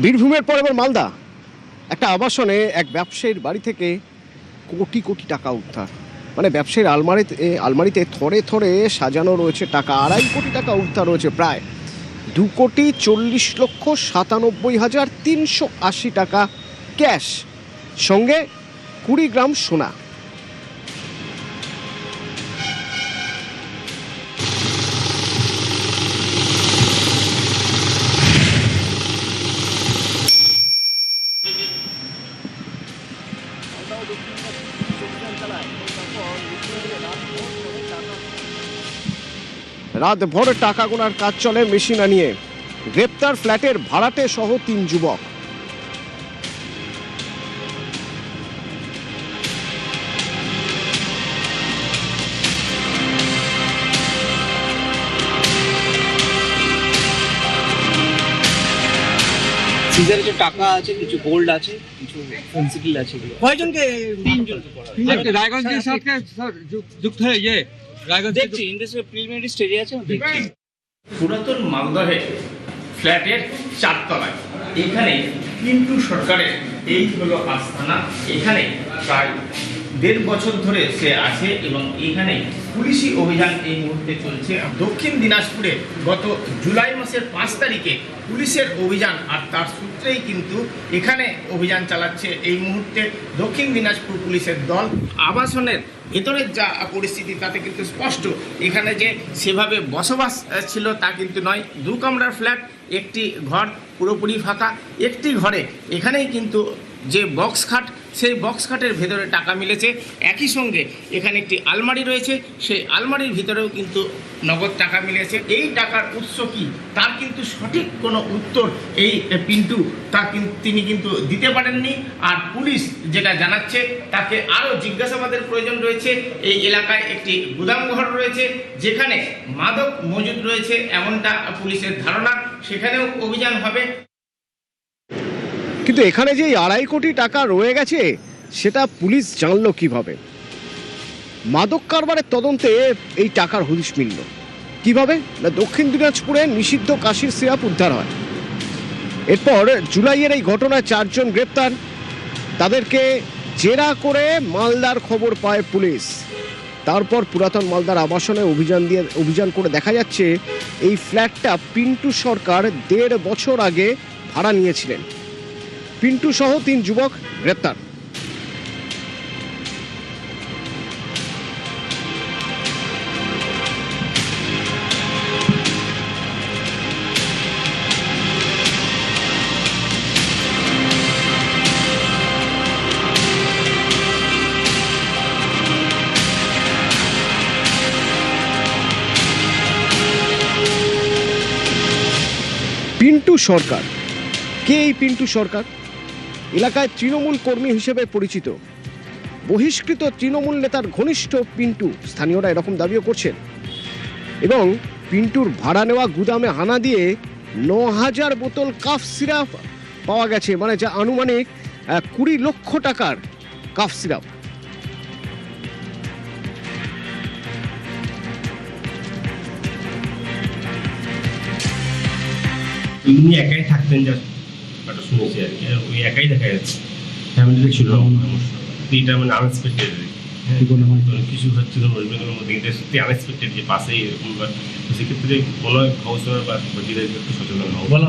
বীরভূমের পর এবার মালদা একটা আবাসনে এক ব্যবসায়ীর বাড়ি থেকে কোটি কোটি টাকা উদ্ধার। মানে ব্যবসায়ীর আলমারিতে থরে থরে সাজানো রয়েছে টাকা। 2.5 কোটি টাকা উদ্ধার রয়েছে, প্রায় 2,40,97,380 টাকা ক্যাশ, সঙ্গে 20 গ্রাম সোনা। রাত ভোর টাকা গোনার কাজ চলে মেশিন আনিয়ে। গ্রেপ্তার ফ্ল্যাটের ভাড়াটে সহ 3 যুবক। সিজারে যে টাকা আছে, কিছু গোল্ড আছে, কিছু পেন্সিল আছে। কয়জনকে? 3 জনকে করা তিনজনকে রায়গঞ্জের সাথে যুক্ত হয়ে রায়গঞ্জ দেখছি ইন্ডাস্ট্রিয়াল প্রিলিমিনারি স্টেজে আছে, দেখছি। পুরাতন মালদহে ফ্ল্যাটের 4 তলায় এখানে পিন্টু সরকারের এই হলো আস্তানা। এখানে প্রায় 1.5 বছর ধরে সে আছে এবং এখানে পুলিশি অভিযান এই মুহূর্তে চলছে। দক্ষিণ দিনাজপুরে গত জুলাই মাসের 5 তারিখে পুলিশের অভিযান, আর তার সূত্রেই কিন্তু এখানে অভিযান চালাচ্ছে এই মুহূর্তে দক্ষিণ দিনাজপুর পুলিশের দল। আবাসনের ভেতরের যা পরিস্থিতি তাতে কিন্তু স্পষ্ট এখানে যে সেভাবে বসবাস ছিল তা কিন্তু নয়। 2 কামরার ফ্ল্যাট, একটি ঘর পুরোপুরি ফাঁকা। একটি ঘরে এখানেই কিন্তু যে বক্স খাট, সেই বক্স খাটের ভেতরে টাকা মিলেছে। একই সঙ্গে এখানে একটি আলমারি রয়েছে, সেই আলমারির ভিতরেও কিন্তু নগদ টাকা মিলেছে। এই টাকার উৎস কি তার কিন্তু সঠিক কোনো উত্তর এই পিন্টু তিনি কিন্তু দিতে পারেননি। আর পুলিশ যেটা জানাচ্ছে তাকে আরও জিজ্ঞাসাবাদের প্রয়োজন রয়েছে। এই এলাকায় একটি গুদামঘর রয়েছে যেখানে মাদক মজুদ রয়েছে এমনটা পুলিশের ধারণা, সেখানেও অভিযান হবে। কিন্তু এখানে যে 2.5 কোটি টাকা রয়ে গেছে সেটা পুলিশ জানলো কিভাবে? মাদক কারবারের তদন্তে এই টাকার হদিশ মিলল কিভাবে? না, দক্ষিণ দিনাজপুরে নিষিদ্ধ কাশির সিরাপ উদ্ধার হয়। এরপর জুলাইয়ের এই ঘটনায় 4 জন গ্রেপ্তার। তাদেরকে জেরা করে মালদার খবর পায় পুলিশ। তারপর পুরাতন মালদার আবাসনে অভিযান করে দেখা যাচ্ছে এই ফ্ল্যাটটা পিন্টু সরকার 1.5 বছর আগে ভাড়া নিয়েছিলেন। পিন্টু সহ 3 যুবক গ্রেপ্তার। পিন্টু সরকার কে? এই পিন্টু সরকার এলাকায় তৃণমূল কর্মী হিসেবে পরিচিত। বহিষ্কৃত তৃণমূল নেতার ঘনিষ্ঠ পিন্টু, স্থানীয়রা এরকম দাবিও করছেন। এবং পিন্টুর ভাড়া নেওয়া গুদামে হানা দিয়ে 9,000 বোতল কাফ সিরাপ পাওয়া গেছে, মানে যা আনুমানিক 20 লক্ষ টাকার কাফ সিরাপ। উনি একাই থাকতেন, যা শুনেছি আর কি, ওই একাই দেখা যাচ্ছে। ফ্যামিলিতে ছিল এটা, মানে আনএক্সপেক্টেড কিছু হচ্ছিল ওয়েস্ট বেঙ্গলের মধ্যে, কিন্তু সত্যি আনএক্সপেক্টেড যে পাশেই এরকম। সেক্ষেত্রে কোনো গবেষণা বা একটু সচেতন হবো বলা